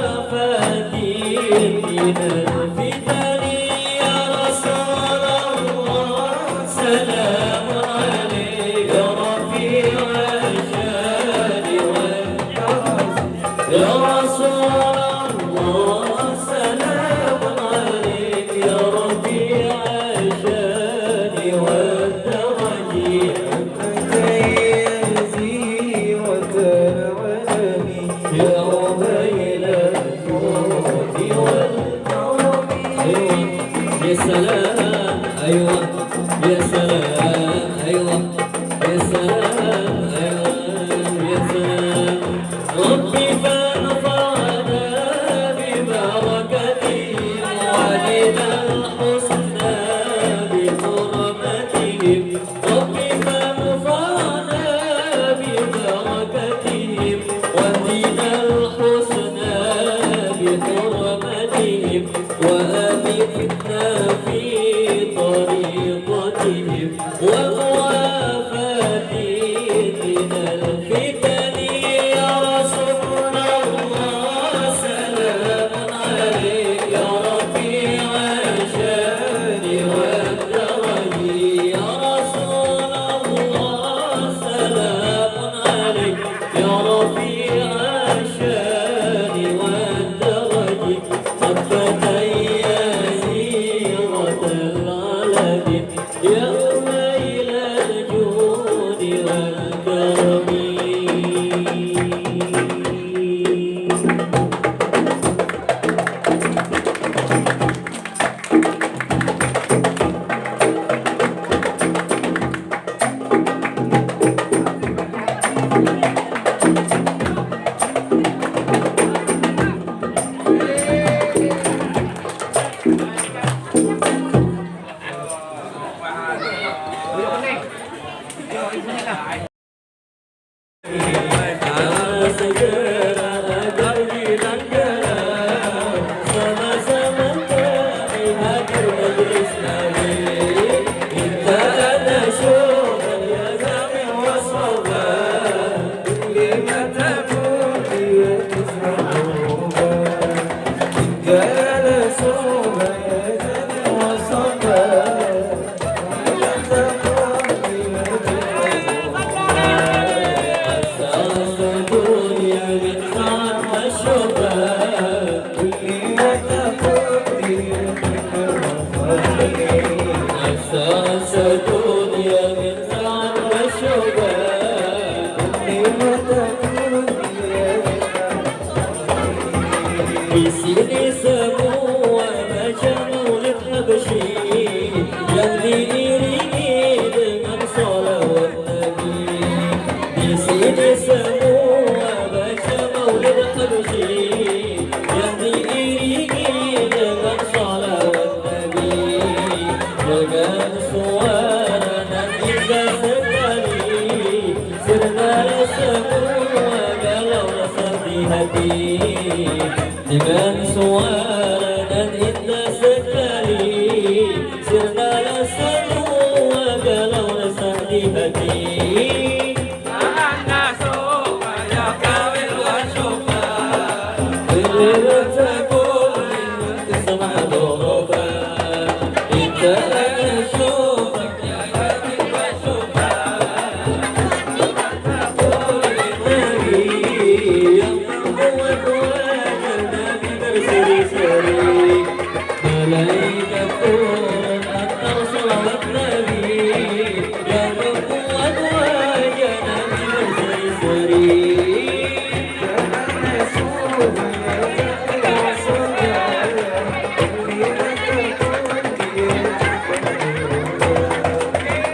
وموافاتي من الفتن يا رسول الله سلام عليك يا رفيع الشان والجرس يا رسول الله سلام عليك يا رفيع الشان والدرج تميزي وتنعمي يا ويل الجود والكرم يا سلام أيوة يا سلام أيوة يا سلام أيوة يا سلام ربي فنفعنا ببركته وعلينا الحسنى بحرمتهم ربي فنفعنا ببركتهم وعلينا الحسنى بحرمتهم وأمتنا في طريقتهم وموافاتي من الفتن يا رسول الله سلام عليك يا رفيع الشان والدرج يا رسول الله سلام عليك يا رفيع الشان والدرج قد تميزي العالم يا ويل الجود والكرم يسيري سموه مجنون الحبشي يلي يريد من صلوات النبي يسيري سموه مجنون الحبشي يلي يريد من صلوات النبي لقد صورنا إذا سكني سرنا لسموه قالوا لصدي هدي لمن صورنا إذ سكري سرنا لسنو وقالوا لسعدي هدي الناس يا كامل وشوفا اللي تقول تسمع ظروفا انت اشوفك يا كامل وشوفا تقول النبي يا ملايكة كون أكثر صلاة النبي يا رب وأدواجنا من سيسري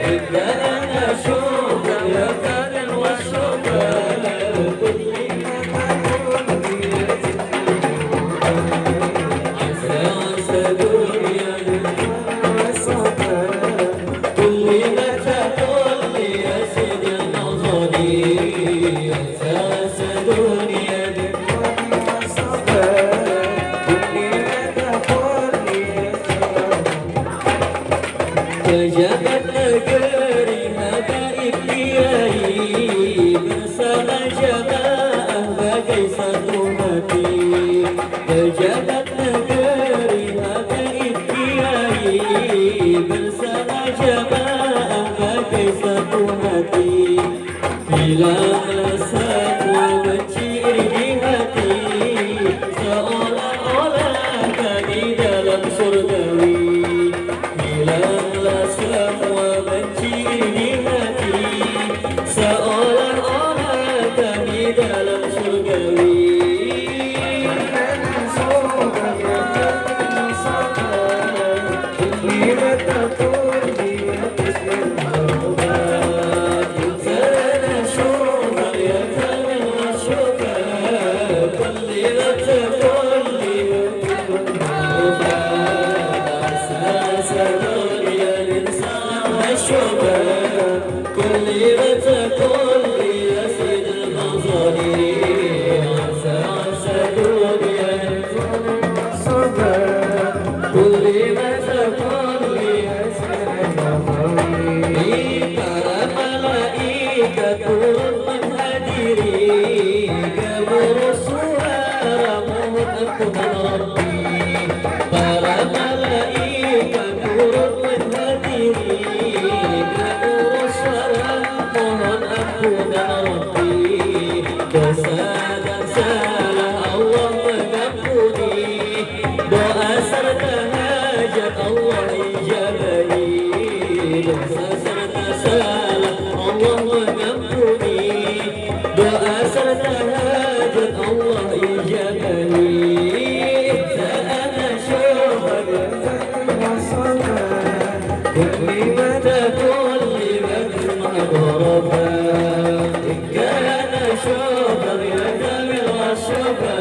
إذا أنا أشوفك يا كامل والشوفك nur suara mohon ampunan Rabbi. Para malaikat turut menghadiri nur suara mohon ampunan Rabbi. Dosa dan salah Allah mengampuni, doa serta hajat Allah ijabahi. Dosa serta salah Allah mengampuni, doa serta hajat Allah ijabahi. Za'ana syuhad kulli ma takun liman ma'gharafa. In kana syuhad ya jamil wasyafa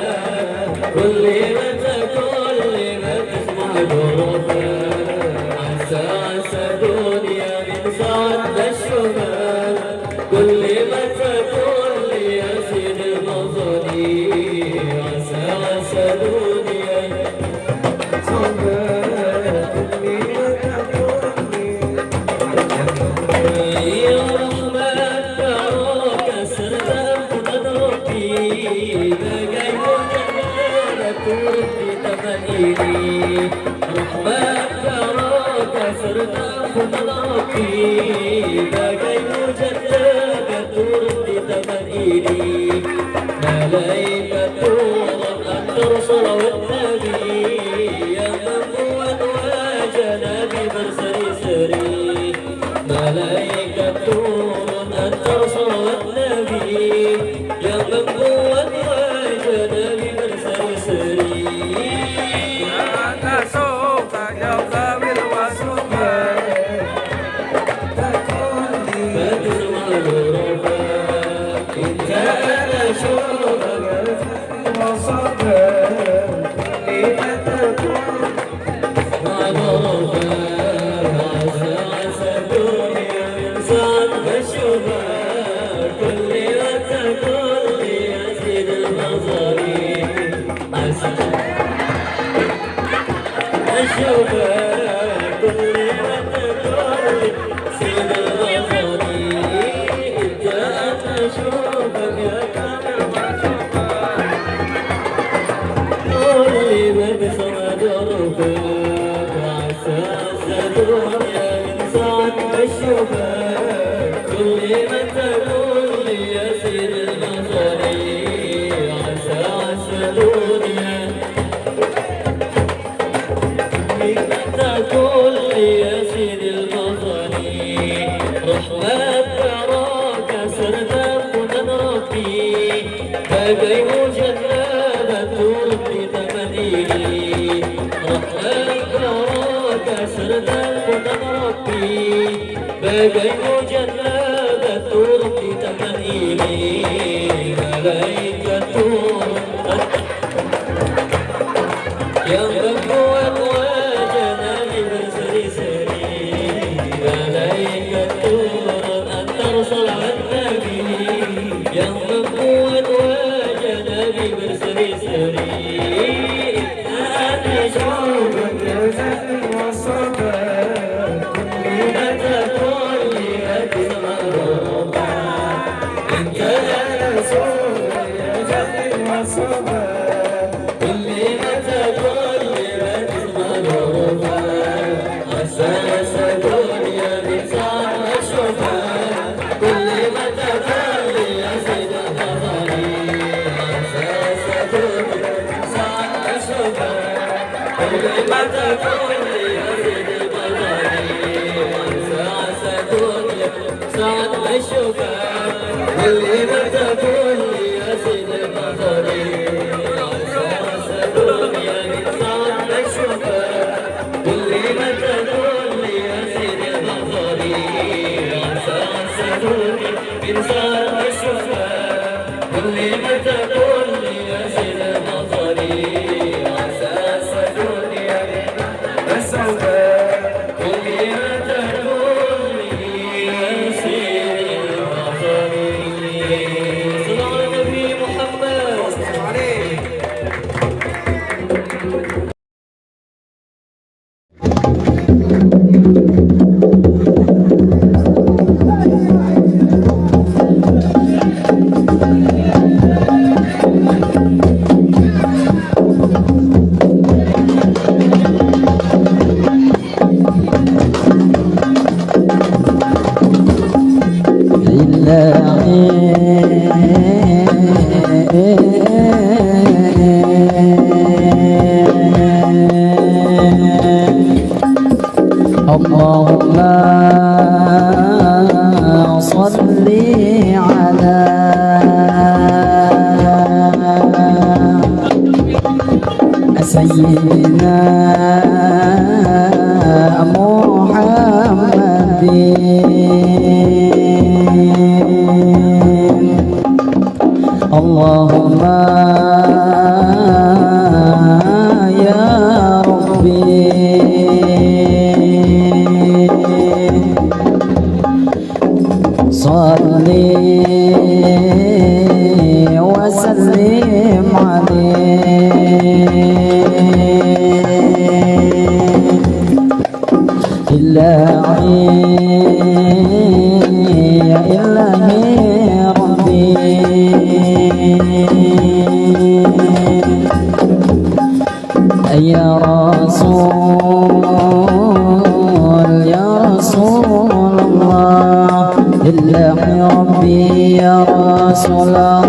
kulli ma takun liman ma'gharafa. Asa asa dunia min sa'ad الشباب كل ما تكون ليزيد النظري. عسى عسى دنيا يا رحمن دعوك سرت نظرتي بقي وجهك تربي تمنيني. رحمن دعوك سرت نظرتي بقي وجهك تربي تمنيني. ملائكة أن ترسل والنبي يا من واجنا ببرسري سري. ملائكة أن ترسل والنبي يا من واجنا ببرسري سري. سوف يوم الوسوف فتسمع الغرفة إن كان شوقك لما تكون مع الغرفة. عسى عسى الدنيا من سعد بشوفها كل ما تكون ليزيد النظري. عسى أشوفها كل ما تكون ليزيد النظري. إنت أنا أشوفك يا كامل كل ما بسمع ظروفك. عسى عسى الدنيا من سعد بشوفها كل ما تكون ليزيد النظري. عسى عسى الدنيا تقول ليزيد النظري. رحمن تراك سرداب نظرتي بقي مجنبة تربي تمنيني. رحمن تراك سرداب نظرتي بقي مجنبة تربي تمنيني. ملائكة ينبغ أمواجنا لبسر سري. ملائكة أن ترسل النبي ينبغ أمواجنا لبسر سري. أنا شوقك لما تكون لأجزم غربا. إن كان رسولك يا جهل وصبا كل ما تكون لأجزم غربا. عسى عسى دنيا من سعد الشفا كل ما تكون ليزيد النظري. عسى عسى دنيا من سعد الشفا كل ما تكون ليزيد النظري. عسى عسى دنيا سعد الشفا كل ما تكون ليزيد النظري. عسى عسى دنيا من سعد الشفا كل ما تكون ليزيد النظري. عسى عسى دنيا من سعد الشفا كل ما تكون ليزيد النظري. عسى عسى دنيا السوف كل ما تكون ليزيد النظري. صلى على النبي محمد. عليه. Allahumma salli ala Sayyidina Muhammadin. Allahumma ya Rabbi salli wa sallim alaihi ya ilahi rabbi ya rasulullah ilahi rabbi ya rasulullah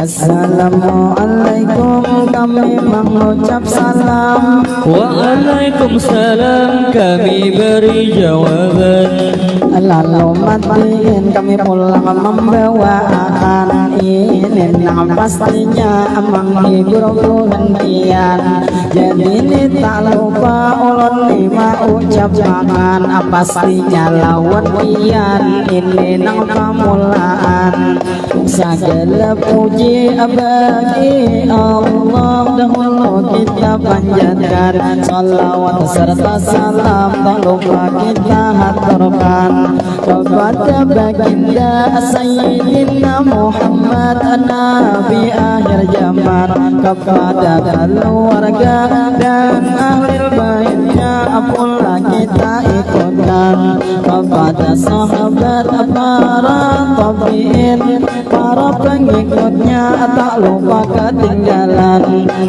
Assalamualaikum, kami mengucap salam. Waalaikumsalam, kami beri jawaban. Lalu matiin kami pulang membawa akan ini pastinya menghibur hentian. Jadi ini tak lupa ulun lima ucap makan pastinya lawan pian ini nang pamulaan. Segala puji bagi Allah, dahulu kita panjatkan salawat serta salam tak lupa kita haturkan kepada baginda Sayyidina Muhammad Nabi akhir zaman, kepada keluarga dan ahli baitnya pula kita ikutkan, kepada sahabat para tabi'in para pengikutnya tak lupa ketinggalan.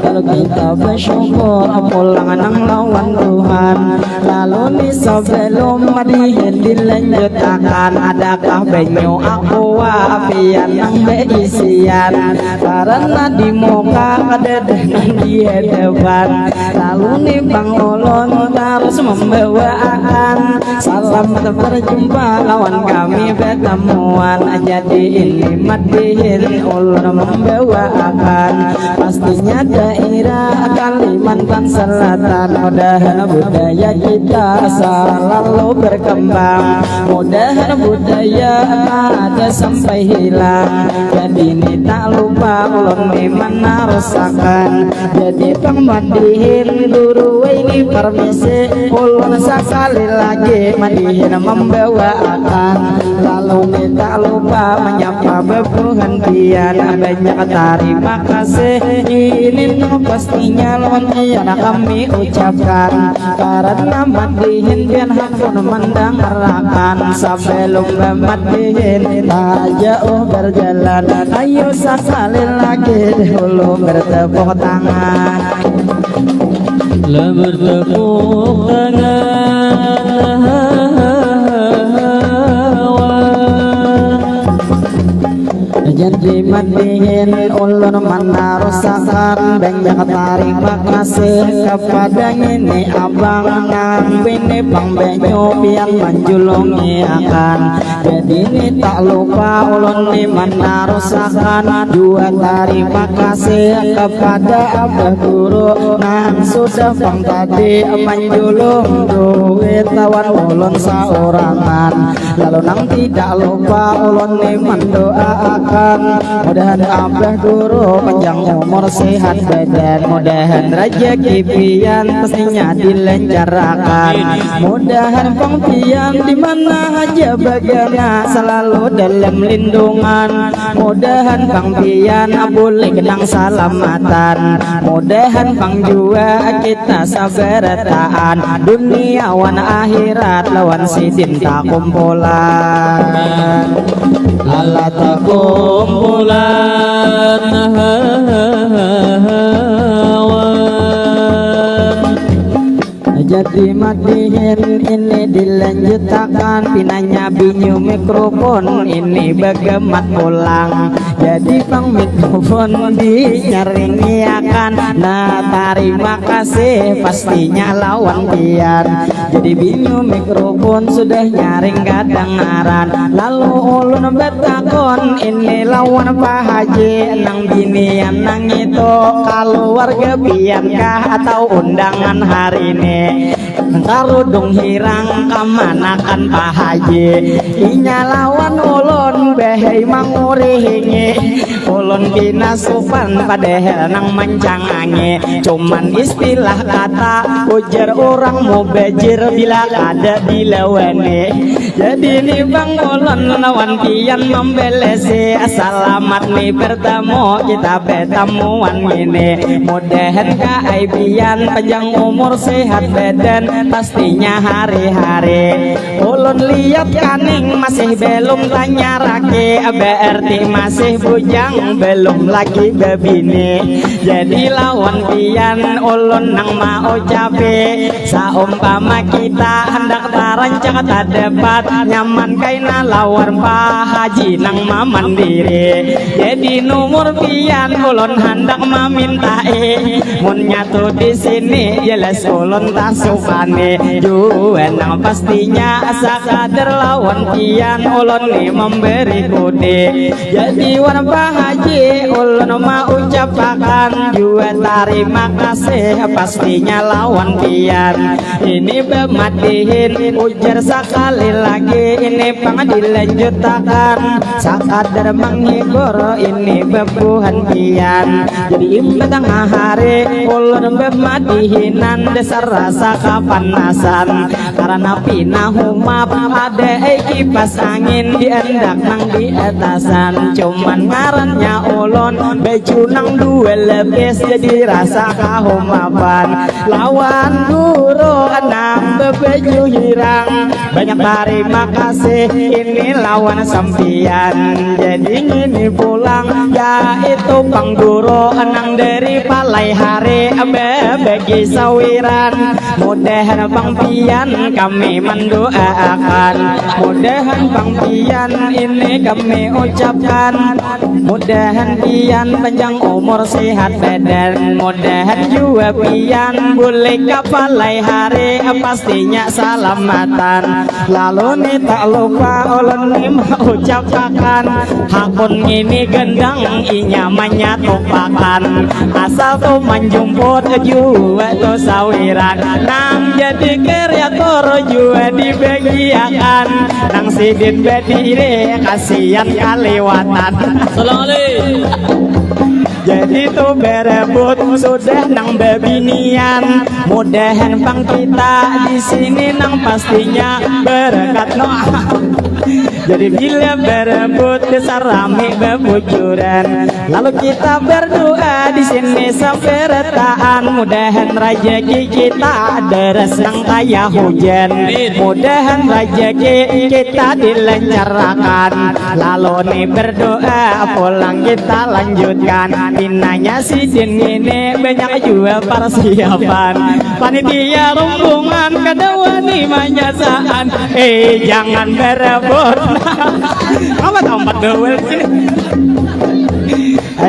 Kalau kita bersyukur pulang nang lawan Tuhan, lalu nih sebelum madihin dilanjutkan, adakah banyu aqua apian nang beisian, karena di muka ada dengan di depan. Lalu nih Bang Ulun terus membawakan salam berjumpa lawan kami bertemuan. Jadi ini madihin ulun membawakan pastinya daerah Kalimantan Selatan. Mudah budaya kita selalu berkembang, mudah budaya ada sampai hilang. Jadi ini tak lupa ulun memang narusakan. Jadi pemadihin guru ini permisi ulun sekali lagi madihin membawakan. Lalu ini tak lupa menyapa berperhentian, banyak terima kasih ini pastinya lawan yang kami ucapkan, karena madihin biar hakun mendengarkan. Sebelum madihin tak jauh berjalan, ayo sekali lagi dulu bertepuk tangan. Lah bertepuk tangan. Jadi madihin ulun menarusakan banyak terima kasih kepada ini abang nang bini bang benyo pian menjulungi akan. Jadi ini tak lupa ulun ni menarusakan dua terima kasih kepada abah guru nang sudah bang tadi menjulung duit lawan ulun saurangan. Lalu nang tidak lupa ulun ni mendoakan mudahan abah guru panjang umur sehat badan, mudahan rezeki pian pastinya dilancarkan, mudahan pengpian di mana aja bagana selalu dalam lindungan, mudahan pengpian boleh kenang salamatan, mudahan pang jua kita sabarataan dunia wan akhirat lawan sidin tak kumpulan. kumpulan Ala kumpulan hawan jadi matiin ini dilanjutkan pinanya binyu mikrofon ini begemat pulang jadi pang mikrofon dinyaringiakan nah terima kasih pastinya lawan pian jadi binyu mikrofon sudah nyaring kadengaran lalu ulun betakon ini lawan Pak Haji nang binian nang itu keluarga pian kah atau undangan hari ini karudung hirang kamanakan Pak Haji inya lawan ulun behei mangurihingi ulun kinasupan padahal nang mancangangi cuman istilah kata ujar orang mau bejir bila ada dilawane jadi nih bang ulun lawan pian membelesi selamat nih bertemu kita bertemuan ini mudahan keaibian panjang umur sehat badan pastinya hari-hari ulun lihat kaning masih belum tanya rake berarti masih bujang belum lagi bebini jadi lawan pian ulun nang mau cape saumpama kita hendak tarancak tak debat nyaman kaina lawan Pak Haji nang mandiri jadi nomor pian ulun hendak memintai mun nyatu di sini jelas ulun tak sukane juwenang pastinya sakadar lawan pian ulun ni memberi kode jadi wan Pak Haji ulun mau ucapakan juga terima kasih pastinya lawan pian ini bematihin ujar sekali lagi ini pang dilanjutkan sakadar menghibur ini bebuhan pian jadi imba tengah hari ulun bematihinan dasar rasa kapanasan karena pinah humap ada kipas angin diendak nang di atasan cuman ngarannya ulun baju nang dua lebes jadi rasa kahumapan lawan guru nang bebaju hirang banyak terima kasih ini lawan sampian jadi ini pulang yaitu pang guru nang dari palai hari bagi sawiran mudahan pang pian kami mendoakan mudahan pang pian ini kami ucapkan mudahan pian panjang umur sehat badan mudahan juga pian boleh kapalai hari pastinya salamatan lalu nih tak lupa ulun nih mau ucapkan hakun ini gendang inya menyatupakan asal tuh menjumput juga tuh sawiran nang jadi kreator juga dibagiakan nang sidin bedire kasihan kaliwatan jadi tuh berebut sudah nang bebinian mudahan pang kita di sini nang pastinya berkat jadi bila berebut besar rame bebujuran lalu kita berdoa di sini sampai retaan mudahan rezeki kita deres nang kaya hujan mudahan rezeki kita dilancarkan lalu nih berdoa pulang kita lanjutkan pinanya sidin ini banyak juga persiapan panitia rombongan kedua nih manyasaan jangan berebut apa tempat dewel sini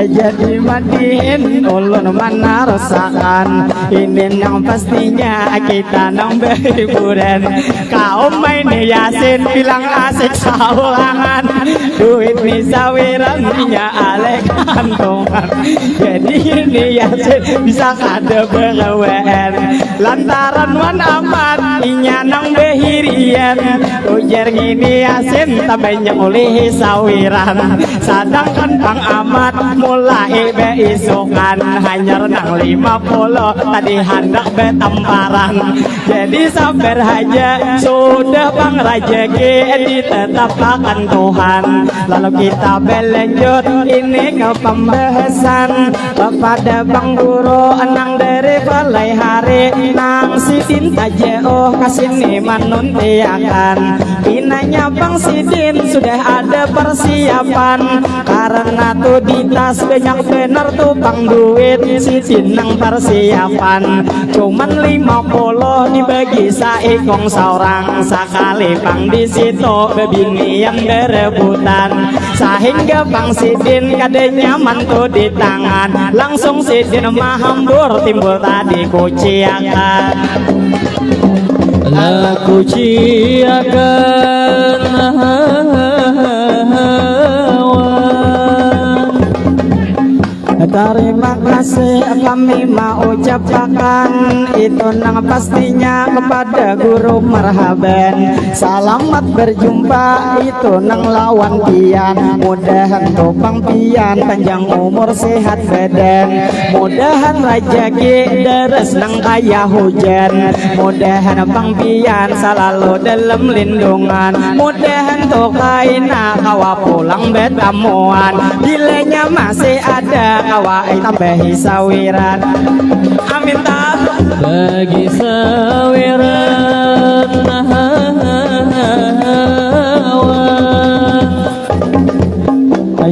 jadi mandiin ulun mana rasakan ini yang pastinya kita nang berhiburan kaum main yasin bilang asik saulangan duit misawiran nya alek kantongan jadi ini yasin bisa kada berwean lantaran wan amat inya nang behirian ujar gini yasin tak banyak oleh sawiran sedangkan pang amat mulai beisukan hanya renang 50 tadi hendak betamparan. Jadi sabar aja sudah bang rejeki ditetapkan Tuhan. Lalu kita berlanjut ini ke pembahasan kepada bang guru enang dari balai hari nang sidin aja oh kasih manuntiakan. Pinanya bang sidin sudah ada persiapan karena tuh di tas banyak bener tuh bang duit sidin nang persiapan cuman 50 dibagi saikong seorang sekali bang di situ bebini yang berebutan sehingga bang sidin kadenya mantu di tangan langsung sidin mahambur timbul tadi kuciakan Laku ciakan terima kasih kami mau ucapkan itu nang pastinya kepada guru marhaban. Selamat berjumpa itu nang lawan pian. Mudahan topang pian panjang umur sehat badan. Mudahan rejeki deres nang kaya hujan. Mudahan bang pian selalu dalam lindungan. Mudahan tokaina kawa pulang betamuan. Dilenya masih ada kawa tambahi sawiran. Amin tak bagi sawiran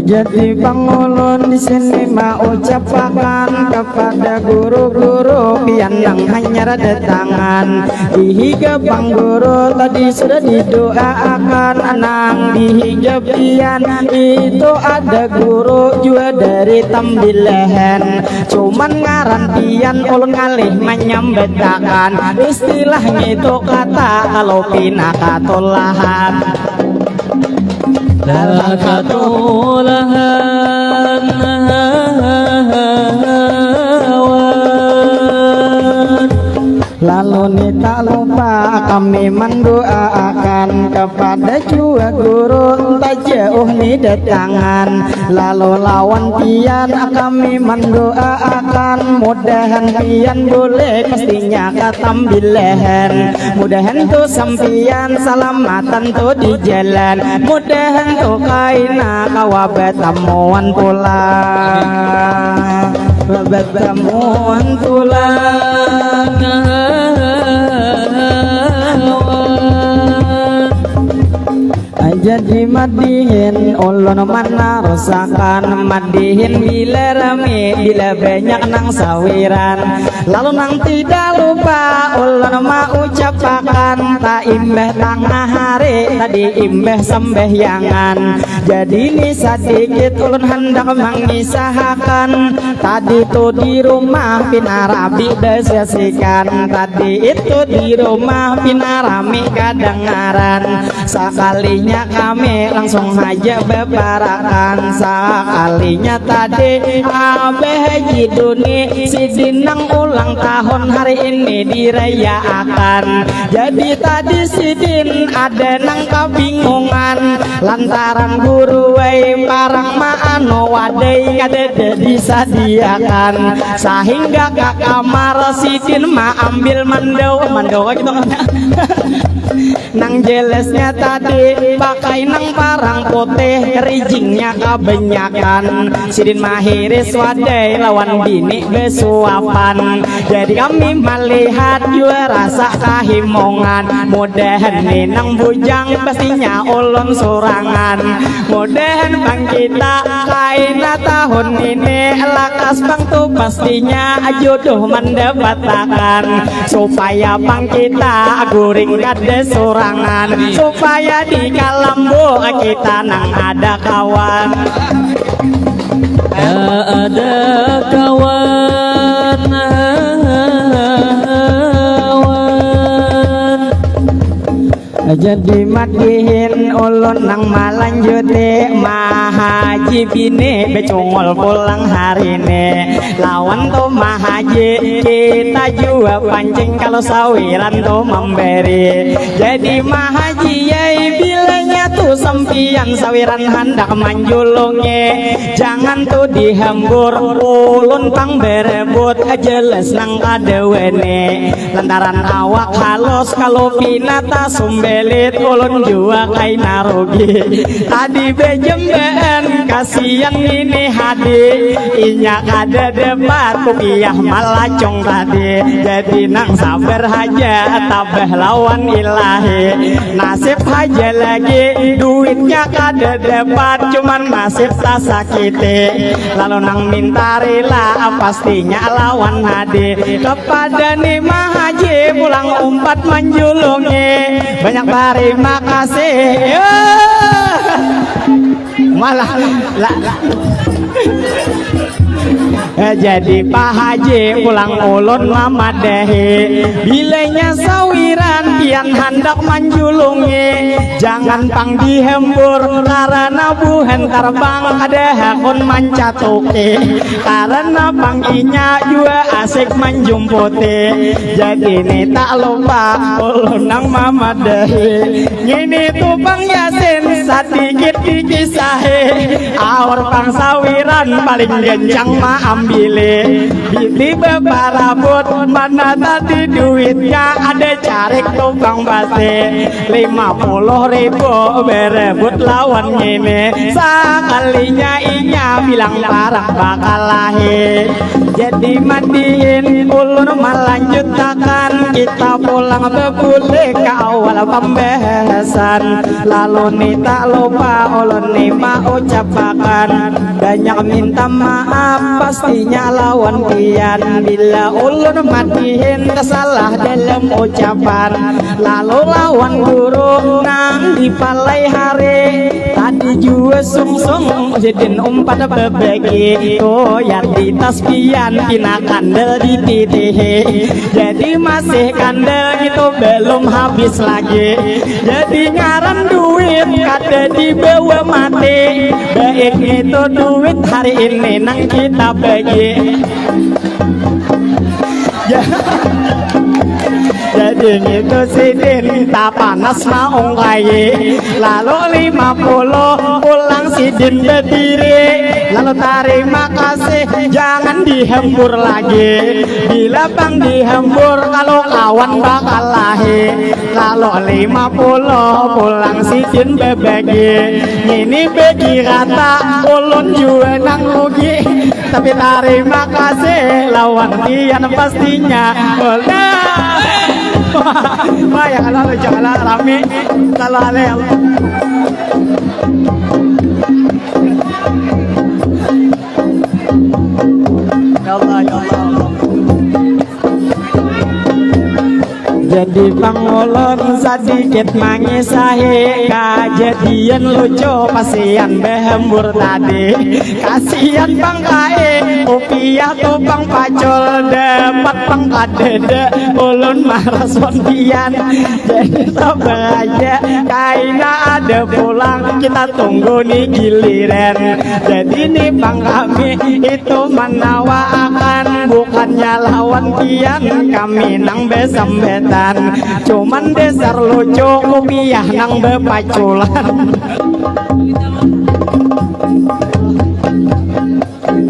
jadi pangulun di sini mau ucapkan kepada guru-guru pian yang hanya datangan dihiga bang guru tadi sudah didoakan anang dihiga pian itu ada guru juga dari Tambilahan cuman ngaran pian ulun ngalih menyambetakan istilahnya itu kata kalau pinakatulahan Lakatulahan lalu nih tak lupa kami mendoakan kepada jua guru tak jauh nih datangan lalu lawan pian kami mendoakan mudahan pian boleh pastinya Tambilahan mudahan tuh sampian selamatan tuh di jalan mudahan tuh kaina kawa betamuan pulang betamuan pulang jadi madihin ulun mana rasakan madihin bila rame bila banyak nang sawiran lalu nang tidak lupa ulun mau ucapkan tak imbah tengah hari tadi imbah sembahyangan jadi ini sedikit ulun hendak mengisahkan tadi tuh di rumah pinarabi desesikan tadi itu di rumah pinarami kedengaran sekalinya kami langsung aja bebarakan sekalinya tadi Abah Haji Duni sidinang ulang tahun hari ini dirayakan jadi tadi sidin ada nang kebingungan lantaran guru wei parang maano wadai kadede disadiakan sehingga ke kamar sidin ma ambil mandau gitu nang jelesnya tadi pakai nang parang putih rijingnya kebanyakan sidin mahiris wadai lawan bini besuapan jadi kami melihat juga rasa kahimongan mudahan nang bujang pastinya ulun sorangan mudahan bang kita kaina tahun ini lakas bang tuh pastinya jodoh mendapatkan supaya bang kita guring kade sorangan supaya di kalambo kita nang ada kawan ada kawan jadi madihin ulun nang malanjuti mahaji bini becungol pulang hari ini lawan tuh mahaji kita juga pancing kalau sawiran tuh memberi jadi mahaji yai bilanya tuh sampian sawiran hendak manjulunge jangan tuh dihembur ulun pang berebut jelas nang kadewene lantaran awak halus kalau pinata sumbelit ulun jua kai narugi tadi bejemben kasihan ini hadi inya kada debat kupiah malacong tadi jadi nang sabar haja tabah lawan ilahi nasib aja lagi duitnya kada dapat cuman nasib tak sakiti lalu nang minta rela pastinya lawan hadi kepada nih haji pulang umpat menjulungi banyak terima kasih malah jadi Pak Haji pulang ulun lama deh bilenya sawiran pian hendak manjulungi jangan pang dihembur karena buhen terbang ada hakun mancatuki karena panginya juga asik menjumputi jadi ini tak lupa ulun nang mama deh ini tuh Bang Yasin sedikit dikisahi awar pang sawiran paling gencang ma ambile bili bebarabut mana tadi duitnya ada carik tukang base 50.000 berebut lawan ini sekalinya inya bilang parah bakal lahir jadi mandiin ulun melanjutkan kita pulang bebule ke awal pembahasan lalu nih tak lupa ulun nih mau ucapkan banyak minta maaf pastinya lawan kian bila ulun matiin kesalah dalam ucapan lalu lawan guru nang di palai hari tadi juga sungsung jadi umpat bebeki koyat di tas pian pina kandel di titih jadi masih kandel itu belum habis lagi jadi ngaran duit kada dibawa mati baik itu duit hari ini nang kita bagi jadi itu sidin tak panas maung kaya lalu 50 pulang sidin berdiri lalu terima kasih jangan dihembur lagi bila bang dihembur kalau kawan bakal lahir lalu 50 pulang sidin bebagi ini bagi rata ulun juga nang rugi tapi terima kasih lawan kian pastinya wah ya kalau janganlah rame kalau aleh ya Allah ya Allah jadi pangulun sedikit mangisahi kejadian lucu pasian behembur tadi kasihan bang kae upiah tuh bang pacul dapat bang kadede ulun maras pian jadi sabar aja kaina ada pulang kita tunggu nih giliran jadi nih bang kami itu menawarkan bukannya lawan pian kami nang besambetan cuman dasar lucu kupiah nang bepaculan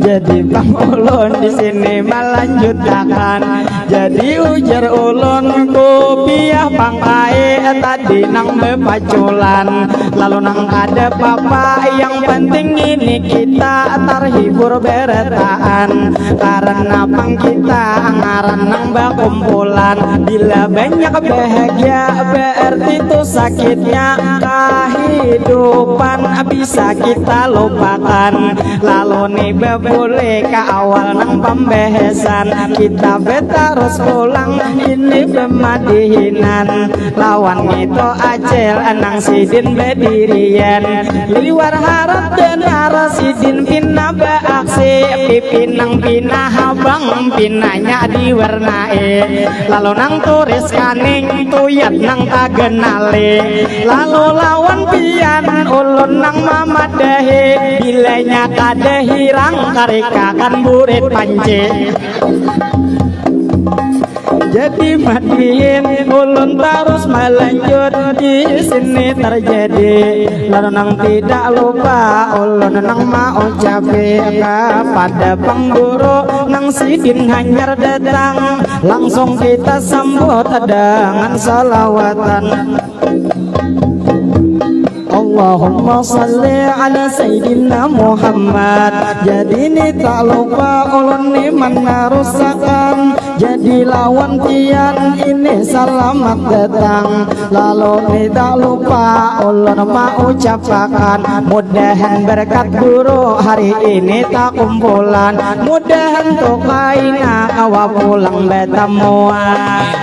jadi bang ulun di sini melanjutkan jadi ujar ulun kupiah bang kae tadi nang bepaculan lalu nang ada papa yang penting ini kita terhibur beretaan karena pang kita ngaran nang bakumpulan bila banyak bahagia berarti itu sakitnya kehidupan bisa kita lupakan lalu nih boleh ke awal nang pembahasan kita terus pulang ini pemadihinan lawan itu acel nang sidin bedirian liwar harap dan harap sidin pina beaksi pipinang pina habang pinanya diwarnai lalu nang turis kaning tuyat nang tagenale lalu lawan pian ulun nang mamadahe bilanya kada hirang kareka kan burit panci jadi madiin ulun terus melanjut di sini terjadi lalu nang tidak lupa ulun nang mau ucapi kepada pengguru nang sidin hanyar datang langsung kita sambut dengan salawatan. Allahumma salli ala Sayyidina Muhammad. Jadi ni tak lupa ulun ni meneruskan jadi lawan pian ini selamat datang. Lalu ni tak lupa ulun mau ucapkan mudahan berkat guru hari ini tak kumpulan mudahan tu kaina kawa pulang bertemuan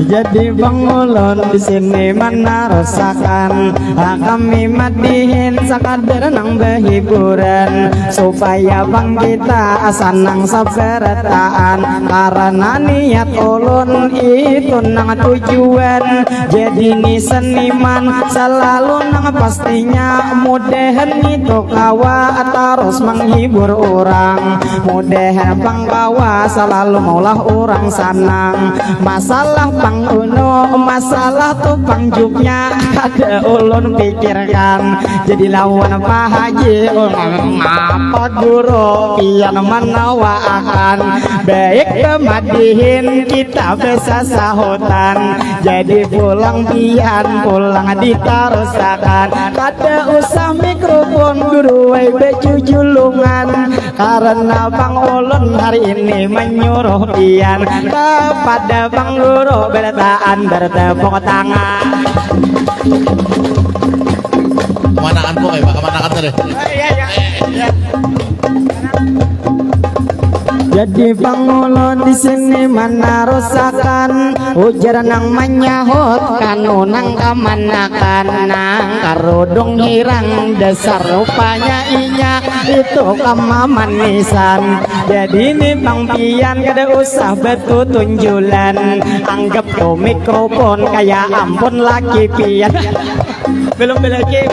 jadi Bang Ulun di sini meneruskan kami madihin sekadar nang berhiburan supaya Bang kita senang seberataan karena niat ulun itu nang tujuan jadi ni seniman selalu nang pastinya mudahan itu kawa terus menghibur orang mudahan Bang kawa selalu maulah orang senang masalah Bang Uno masalah tuh pangjuknya ada ulun pikirkan jadi lawan Pak Haji ngapa guru pian menawakan baik kemadihin kita bisa sahutan jadi pulang pian pulang ditarusakan kada usah mikrofon guru wai becujulungan karena Bang Ulun hari ini menyuruh pian kepada Bang Guru bertaan bertepuk tangan. Kemanakan po kayo? Kemanakan tadi? Jadi Bang Ulun di sini meneruskan ujar nang menyahut kanu nang kamanakan nang karudung hirang dasar rupanya inya itu kamamanisan. Jadi ini Bang Pian kada usah betul tunjulan anggap tuh mikrofon kayak ampun laki Pian belum lagi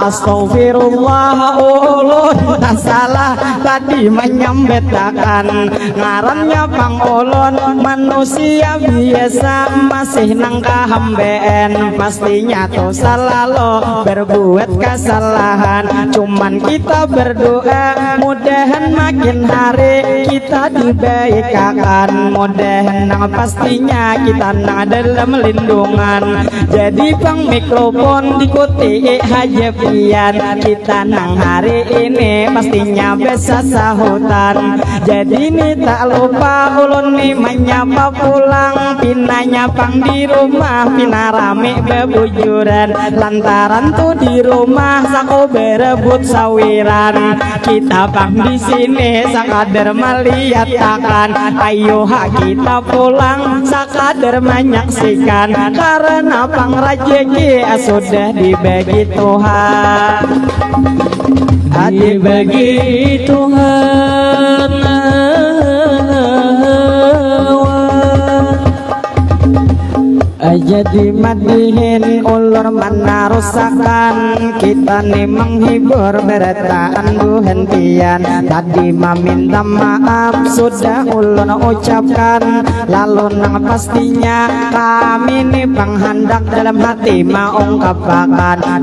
Astaghfirullah ulun tak salah tadi menyambetakan ngarannya Bang Ulun manusia biasa masih nang kahambean pastinya tuh selalu berbuat kesalahan cuman kita berdoa mudahan makin hari kita dibaikakan mudahan nang pastinya kita nang dalam lindungan jadi Bang mikrofon dikuti Haji Pian kita nang hari ini pastinya bisa sahutan jadi ini tak lupa ulun nih menyapa pulang pinanya Bang di rumah pina rame bebujuran lantaran tuh di rumah sako berebut sawiran kita Bang di sini sakadar melihat akan ayo kita pulang sakadar menyaksikan karena Bang Rajeki sudah dibagi Tuhan dibagi Tuhan jadi madihin ulur menarusakan kita nih menghibur berataan hentian tadi meminta maaf sudah ulun ucapkan lalu nang pastinya kami nih Bang hendak dalam hati mengungkapkan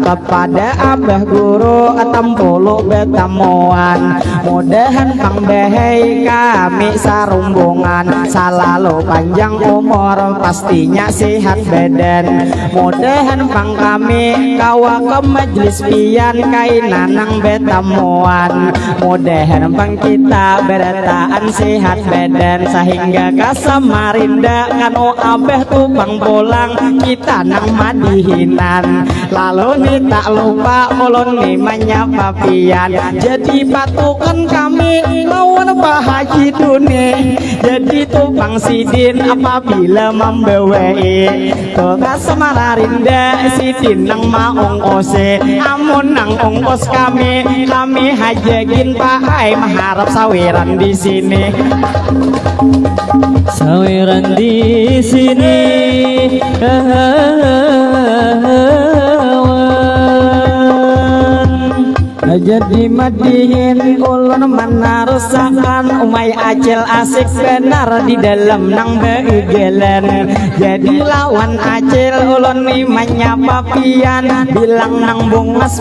kepada Abah Guru Tempulu Betamuan mudahan Bang Behei kami sarumbungan selalu panjang umur pastinya sehat badan mudahan Bang kami kawa ke majelis pian kaina nang betamuan mudahan Bang kita berataan sehat badan sehingga ke Samarinda kanu Abah tuh Bang pulang kita nang madihinan lalu nih tak lupa ulun nih menyapa pian jadi patukan kami lawan Pak Haji Duni jadi tuh Bang Sidin apabila membawai ke Samarinda Sidin nang maung ose amun nang ongkos kami hajagin Pak Ai mengharap sawiran di sini. saweran di sini jadi madihin ulun menarusakan umay acil asik benar di dalam nang beugelen jadi lawan acil ulun ni menyapa pian bilang nang bungas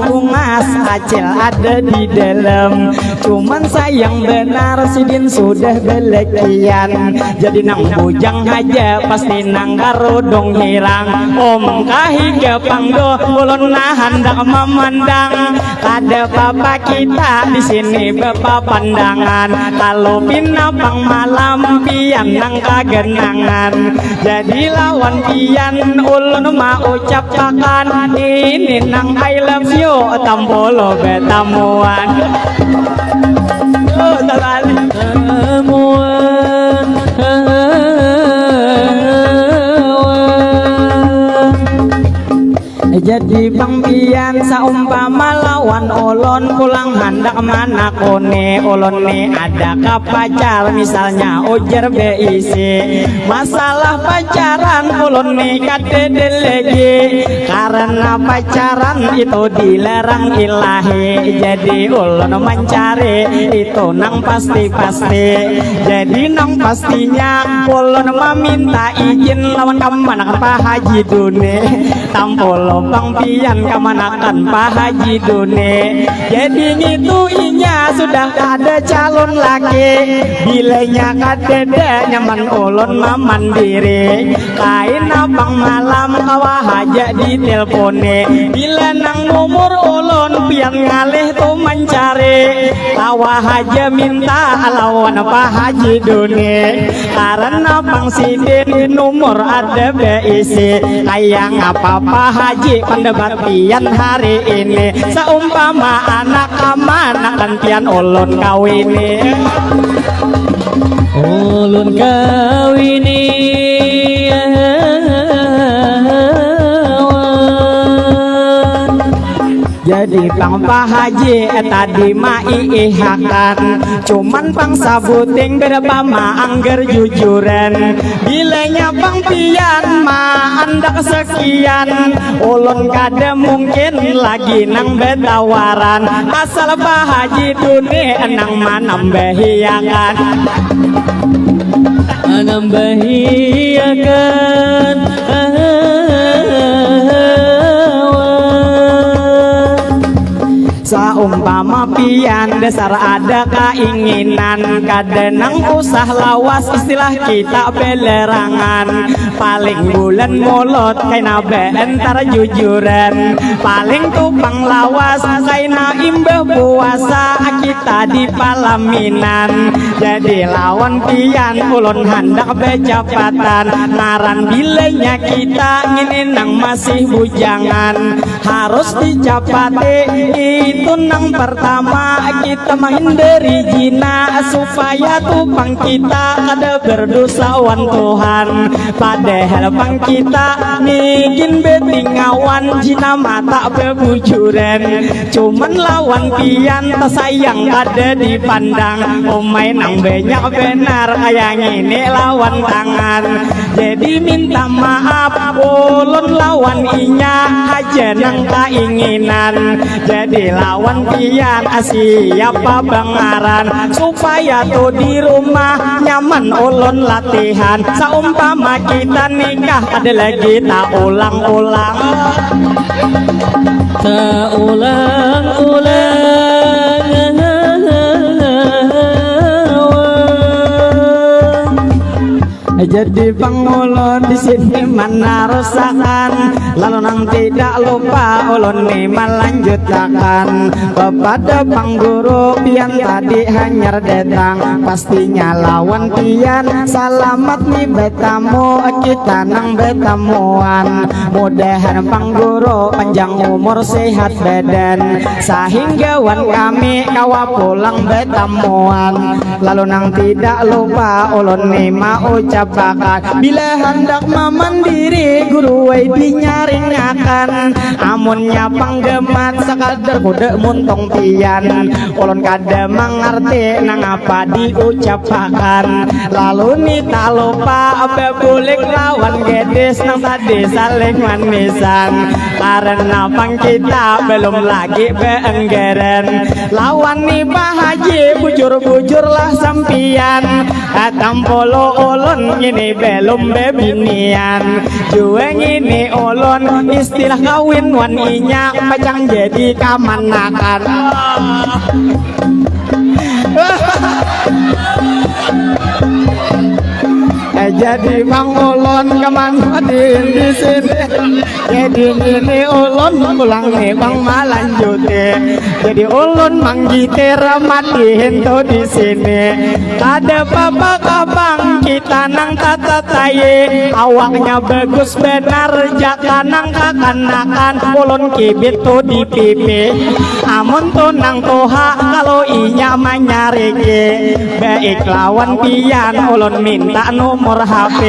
acil ada di dalam cuman sayang benar sidin sudah belekian jadi nang bujang aja pasti nang karudung hirang om kahiga pangdo ulun nahan dak memandang kada papa kita di sini bapak pandangan kalau pinapang malam pian nang kagenangan jadi lawan pian ulun mau ucapakan ini nang I love you tampolo betamuan oh talali temuan jadi pangpian saumpama lawan ulun pulang handak mana kone ulun ni ada ka pacar misalnya ujar BIC masalah pacaran ulun ni kadede lagi karena pacaran itu dilarang ilahi jadi ulun mencari itu nang pasti-pasti jadi nang pastinya ulun meminta izin lawan kemana Pak Haji Dune tampolo bang pian kamanakan Pak Haji Dune jadi ngituinya sudah ada calon laki bilenya kadede nyaman ulun mandiri kain abang malam kawa haja di telpone bila nang nomor ulun pian ngalih tuh mencari kawa haja minta lawan Pak Haji Dune karena bang sidin nomor ada BIC kayak ngapa Pak Haji pendebat pian hari ini seumpama anak amanakan pian ulun kawini ulun kawini jadi pang Pak Haji tadi maiihakan cuman pang sabuting berapa angger jujuran bilanya pang pian andak sekian ulun kada mungkin lagi nang betawaran asal Pak Haji Dune nang manambahiakan menambahiakan saumpama pian dasar ada keinginan kadenang usah lawas istilah kita belerangan paling bulan molot kaina bentar jujuran paling tupang lawas kaina imbah puasa kita di palaminan jadi lawan pian ulun handak becapatan ngaran bilenya kita ngini nang masih bujangan harus dicapati itu nang pertama kita menghindari zina supaya tupang kita kada berdosa wan Tuhan padahal pang kita nigin betingawan zina mata bebujuran cuman lawan pian sayang kada dipandang omay nang banyak benar kayak ini lawan tangan jadi minta maaf ulun lawan inya aja nang keinginan jadi lawan pian siapa bangaran supaya tuh di rumah nyaman ulun latihan saumpama kita nikah ada lagi tak ulang-ulang tak ulang-ulang jadi pangulun di sini menarusakan lalu nang tidak lupa ulun ni melanjutkan kepada pangguru pian tadi hanyar datang pastinya lawan pian selamat nih betamu kita nang betamuan mudahan pangguru panjang umur sehat badan sehingga wan kami kawa pulang betamuan lalu nang tidak lupa ulun ni mau ucap ucapakan bila hendak memandiri guru dinyaringakan amunnya panggemat sekadar kude muntong tian ulun kada mengerti nang apa diucapakan lalu ni tak lupa bebulik lawan gedis nang tadi saling manisan karena pang kita belum lagi beenggeran lawan ni Pak Haji bujur-bujurlah sampian tampolo ulun ini belum bebinian jueng ini ulun istilah kawin wan inya macang jadi kamanakan jadi Bang Ulun kemanfatin di sini. Jadi ini Ulun pulang nih Bang melanjuti. Jadi Ulun manggiter matiin tuh di sini. Ada papa kabang kita nang tata taye. Awaknya bagus benar jaka nang kakanakan Ulun kibit tuh di pipi. Amun tuh nang toha kalau inya manyareke. Baik lawan pian Ulun minta nomor HP.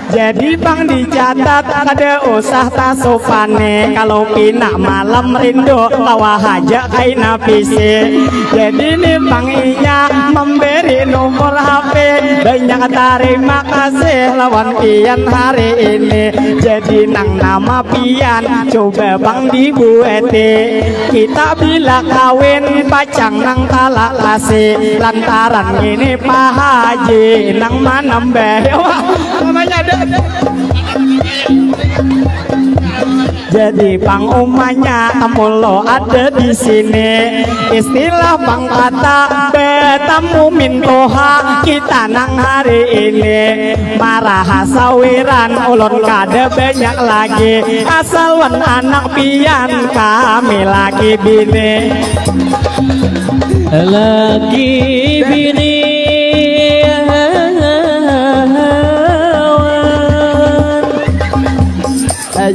Jadi Bang dicatat ada usah tasofane kalau pinak malam rindu lawa haja kaina PC. Jadi nih Bang inya memberi nomor HP banyak terima kasih lawan pian hari ini. Jadi nang nama pian coba Bang dibuete kita bila kawin pacang nang talak lase lantaran ini Pak Haji nang manambeh namanya ada. Jadi Bang umanya amulo ada di sini. Istilah Bang kata betamu mintoha kita nang hari ini. Marah sawiran ulun kada banyak lagi. Asal wan anak pian kami lagi bini. lagi bini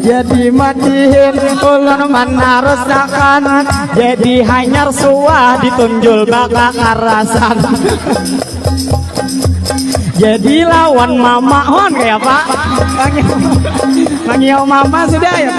jadi matiin ulun manarusakan jadi hanyar suah ditunjul bakal karasan jadi lawan mama hon kayak Pak manggil mama sudah ya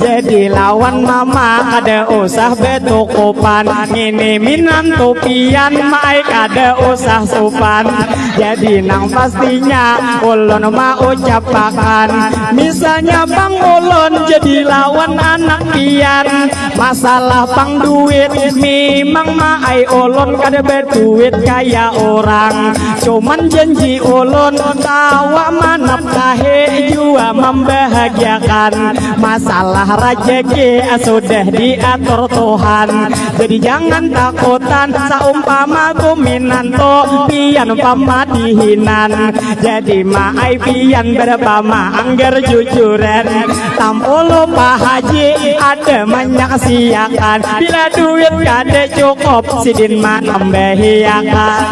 jadi lawan mama ada usah betukupan ini minan topian mai kada usah sopan jadi nang pastinya ulun mau ucapakan misalnya Bang ulun jadi lawan anak pian masalah pang duit memang mai ulun kada berduit kayak orang cuman janji ulun tawa manapkahe jua membahagiakan masalah rajeki sudah diatur Tuhan jadi jangan takutan saumpama kuminanto pian pamadihinan jadi maai pian berpama anggar jujuran tampolo Pak Haji ada menyaksiakan bila duit kada cukup sidin manambahiakan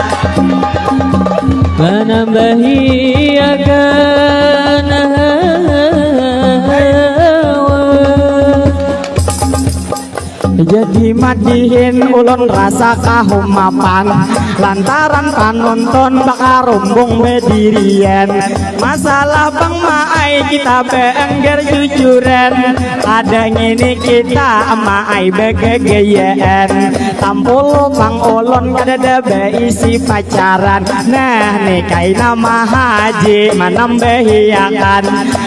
jadi madihin ulun rasa kahumapan lantaran panonton bakal rumbung bedirian masalah Bang maai kita beengger jujuran kadang ini kita maai begegeyaan tampul Bang ulun kada beisi pacaran nah nih kaina Mahaji manambahiakan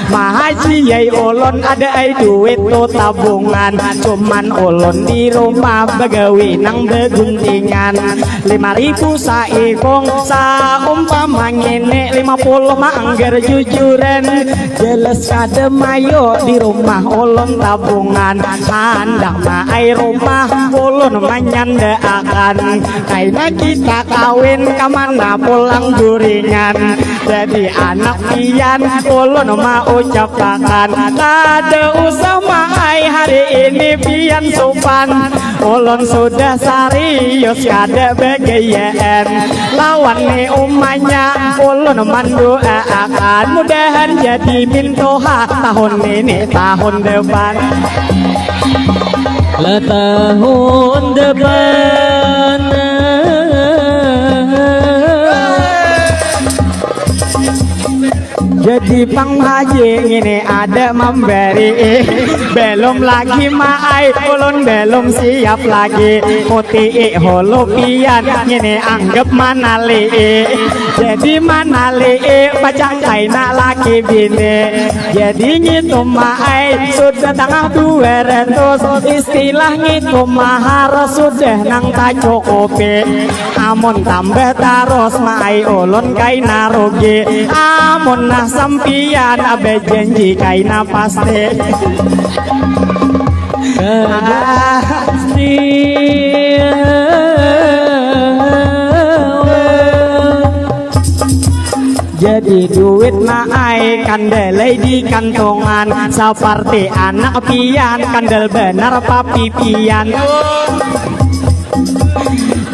Mahaji yai ulun ada ai duit tu tabungan cuman ulun di rumah begawi nang beguntingan 5.000 saikong saumpama ngene 50 manggar jujuran jelas kada mayo di rumah ulun tabungan handak maai rumah ulun manyandaakan kaina kita kawin kamana pulang guringan jadi anak pian ulun mau ucapakan kada usah maai hari ini pian sopan ulun sudah serius kada begayaan lawan ni umanya ulun mendoakan mudahan jadi mintoha tahun ini tahun depan lah tahun depan Jadi Bang Haji ini ada memberi belum lagi maai ulun belum siap lagi muti holopian ini anggap manali jadi manali pacang kaina laki bini jadi ngitung maai sudah tangah 200 istilah ngitung mahar sudah nang tak cukupi amun tambah taros maai ulun kaina rugi amun nah sampian abe janji kaina pasti pasti jadi duit maai kandelai di kantongan seperti anak pian kandel benar papi pian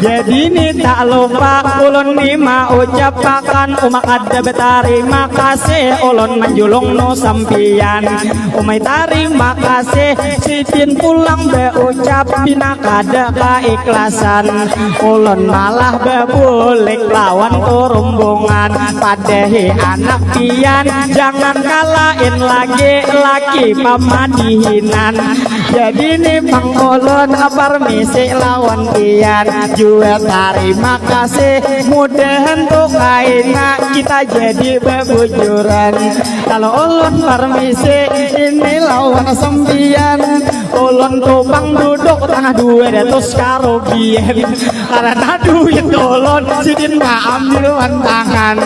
jadi ini tak lupa ulun ni mau ucapakan umak ada berterima kasih ulun menjulung no sampian umai terima kasih sidin pulang berucap bina kada keikhlasan ulun malah bebulik lawan turumbungan padehi anak pian jangan kalahin lagi laki pamadihinan jadi ini Bang ulun permisi lawan pian jual terima kasih mudahan tuh kaina kita jadi bebujuran kalau ulun permisi ini lawan sembian ulun tuh Bang duduk tanah 200 karugian karena duit ulun sidin ambil tangan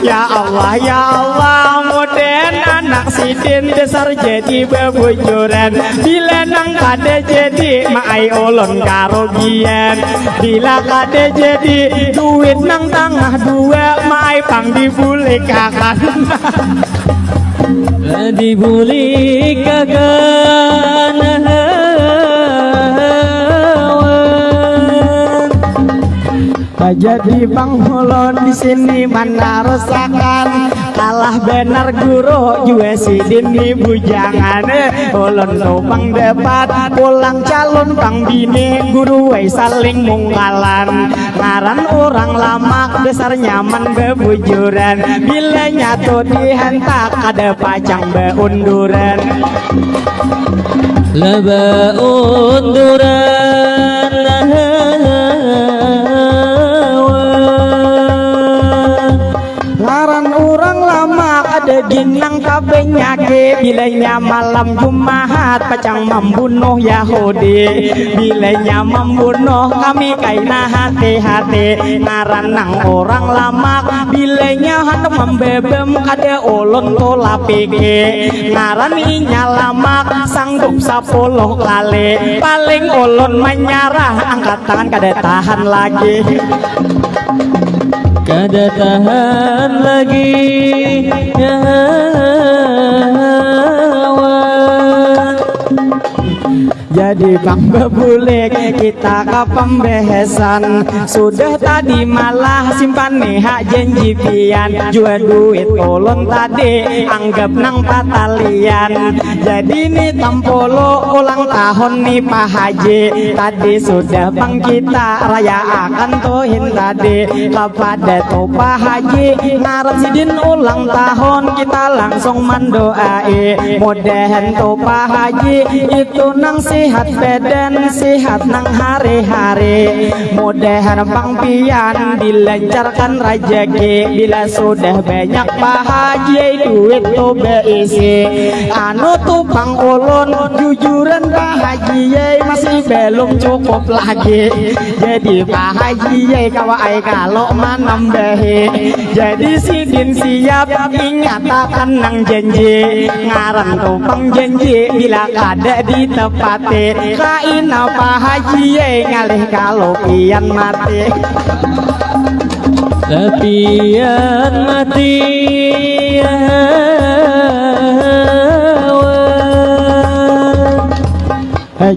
ya Allah mudahan anak sidin besar jadi bebujuran bila nang kada jadi maai ulun karugian bila kada jadi duit nang tangah 2 maai Bang dibulik akan dibulik akan jadi Bang ulun di sini mana rusakan kalah benar guru juga sidin di bujangan ulun tuh Bang debat pulang calon Bang bini guru wai saling mungkalan ngaran orang lama besar nyaman bebujuran bila nyatu dihentak ada pacang beunduran laba unduran ngaran orang lama ada ginang kabenyake bilanya malam Jumat pacang membunuh Yahudi bilanya membunuh kami kaina hati-hati ngaran nang orang lama bilanya hendak membebem kada ulun tolak pike ngaran inya lama sanggup 10 kali paling ulun menyerah angkat tangan kada tahan lagi kada tahan lagi ya jadi Bang bebulik kita ke pembehesan sudah tadi malah simpan nih hak janji pian jual duit ulun tadi anggap nang patalian jadi nih tampolo ulang tahun nih Pak Haji tadi sudah Bang kita rayakan tuhin tadi kepada tuh Pak Haji ngarep sidin ulang tahun kita langsung mendoai mudahan tuh Pak Haji itu nang sehat badan sehat nang hari-hari mudahan Bang pian dilancarkan rezeki bila sudah banyak Pak Haji duit tuh beisi anu tuh Bang ulun jujuran Pak Haji masih belum cukup lagi jadi Pak Haji kawai kalau menambahi jadi sidin siap ingatakan nang janji ngaran tuh Bang janji bila kada ditepati kaina Pak Haji ngalih kalau pian mati lapian mati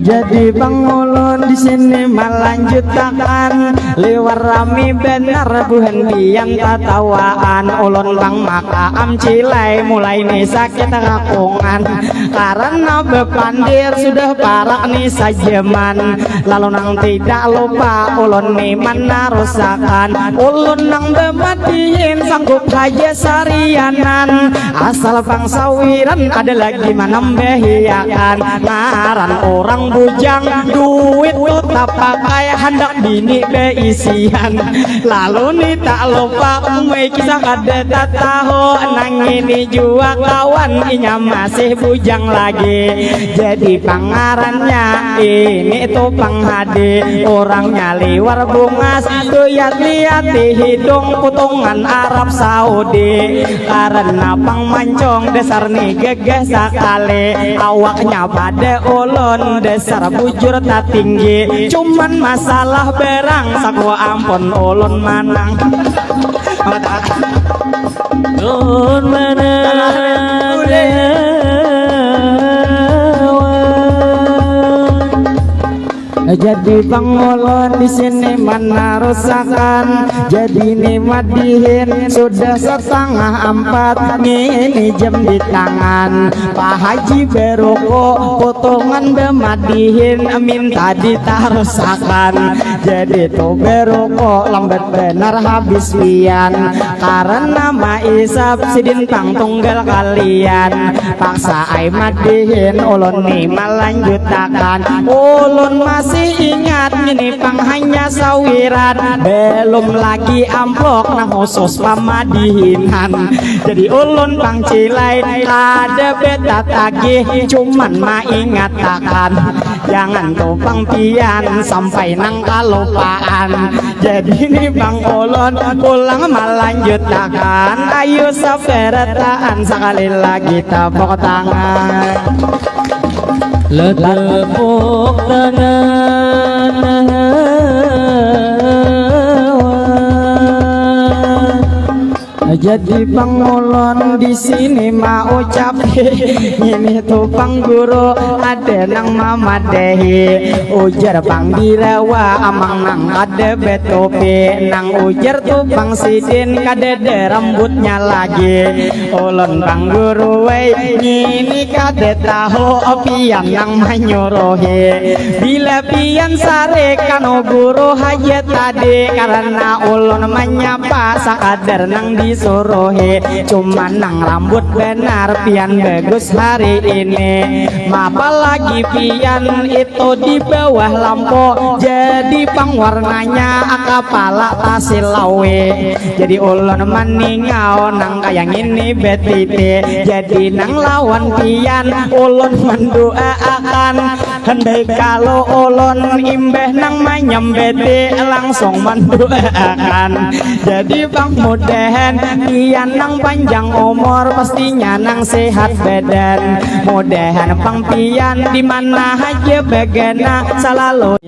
Jadi Bang Ulun di sini melanjutkan liwar rami benar buhan biang tatawaan ulun Bang maka am cilai mulai nih sakit ngakungan karena bepandir sudah parak nih sajeman lalu nang tidak lupa ulun nih mana rusakan ulun nang bematiin sanggup aja sarianan asal Bang sawiran ada lagi manambehiakan ngaran orang bujang duit tuh tak pakai hendak bini beisian lalu nih tak lupa umai kisah kada tak tahu nang ini jua kawan inya masih bujang lagi jadi pangarannya ini tuh penghade orangnya liwar bungas lihat-lihat di hidung putungan Arab Saudi karena pang mancong dasar nih gegeh sekali awaknya pada ulun dasar bujur tak tinggi cuman masalah berang sakwa ampun ulun manang Ulun jadi Bang Ulun di sini mana rusakan jadi nikmat dihin sudah setengah 4 ini jam di tangan Pak Haji beroko potongan bemadihin minta ditarusakan jadi tuh beroko lambat benar habis pian karena maisap sidin pang tunggal kalian paksa ai madihin ulun nih melanjutakan ulun masih ingat ini pang hanya sawiran belum lagi amplok nah khusus pamadihinan jadi ulun pang cilai ada beta tagih cuman maingatkan jangan tupang pian sampai nang kalupaan jadi ini Bang Ulun pulang melanjutkan ayo saperetaan sekali lagi tepuk tangan letepuk tangan jadi Bang Ulun di sini mau ucap ini tuh Bang Guru ada nang mama dehi ujar Bang Dirawa amang nang ada betope nang ujar tuh Bang Sidin kadede rambutnya lagi ulun Bang Guru wey ini kade tahu pian nang menyuruhi bila pian sare kano guru hajat tadi karena ulun menyapa sakadar nang disuruhi cuman nang rambut benar pian bagus hari ini mapa lagi pian itu di bawah lampu jadi pang warnanya kepala tasil lawe jadi ulun meningau nang kayang ini betite jadi nang lawan pian ulun mendoakan hendai kalau ulun imbeh nang menyembete langsung mendoakan jadi Bang mudahan pian nang panjang umur pastinya nang sehat badan mudahan pang pian di mana aja begana selalu